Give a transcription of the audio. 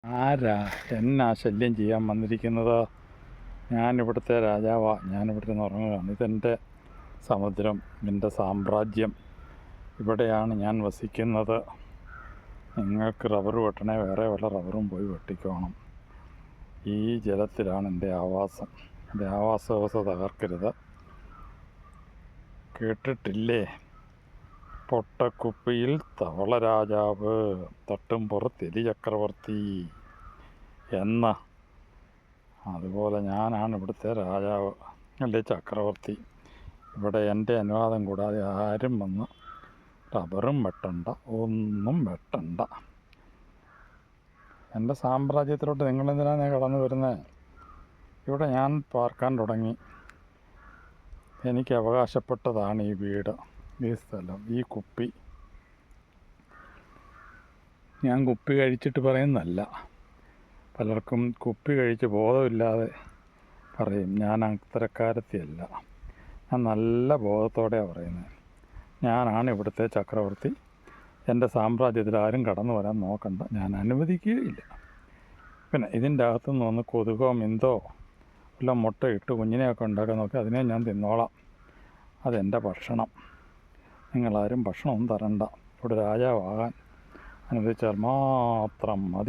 ആരാ എന്നാ ശല്യം ചെയ്യാൻ വന്നിരിക്കുന്നത്? ഞാനിവിടുത്തെ രാജാവാ. ഞാനിവിടുത്തെ ഉറങ്ങുകയാണ്. ഇതെൻ്റെ സമുദ്രം, എൻ്റെ സാമ്രാജ്യം. ഇവിടെയാണ് ഞാൻ വസിക്കുന്നത്. നിങ്ങൾക്ക് റബ്ബർ വെട്ടണേ വേറെ വല്ല റബ്ബറും പോയി വെട്ടിക്കോണം. ഈ ജലത്തിലാണ് എൻ്റെ ആവാസം. എൻ്റെ ആവാസ വ്യവസ്ഥ തകർക്കരുത്. കേട്ടിട്ടില്ലേ? പൊട്ടക്കുപ്പിയിൽ തവള രാജാവ്, തട്ടും പുറത്ത് എലി ചക്രവർത്തി എന്ന്. അതുപോലെ ഞാനാണ് ഇവിടുത്തെ രാജാവ്, അല്ലെ ചക്രവർത്തി. ഇവിടെ എൻ്റെ അനുവാദം കൂടാതെ ആരും വന്ന് റബ്ബറും വെട്ടണ്ട, ഒന്നും വെട്ടണ്ട. എൻ്റെ സാമ്രാജ്യത്തിലോട്ട് നിങ്ങളെന്തിനാണ് കടന്നു വരുന്നത്? ഇവിടെ ഞാൻ പാർക്കാൻ തുടങ്ങി. എനിക്ക് അവകാശപ്പെട്ടതാണ് ഈ വീട്, ഈ സ്ഥലം, ഈ കുപ്പി. ഞാൻ കുപ്പി കഴിച്ചിട്ട് പറയുന്നതല്ല. പലർക്കും കുപ്പി കഴിച്ച് ബോധമില്ലാതെ പറയും. ഞാൻ അത്തരക്കാരത്തിയല്ല. ഞാൻ നല്ല ബോധത്തോടെയാണ് പറയുന്നത്. ഞാനാണ് ഇവിടുത്തെ ചക്രവർത്തി. എൻ്റെ സാമ്രാജ്യത്തിൽ ആരും കടന്നു വരാൻ നോക്കണ്ട, ഞാൻ അനുവദിക്കുകയില്ല. പിന്നെ ഇതിൻ്റെ അകത്തുനിന്ന് വന്ന് കൊതുകോ മിന്തോ വല്ല മുട്ടയിട്ട് കുഞ്ഞിനെയൊക്കെ ഉണ്ടാക്കാൻ നോക്കി, അതിനെ ഞാൻ തിന്നോളാം. അതെൻ്റെ ഭക്ഷണം. നിങ്ങളാരും ഭക്ഷണമൊന്നും തരണ്ട. ഇവിടെ രാജാവാകാൻ അനുവദിച്ചാൽ മാത്രം മതി.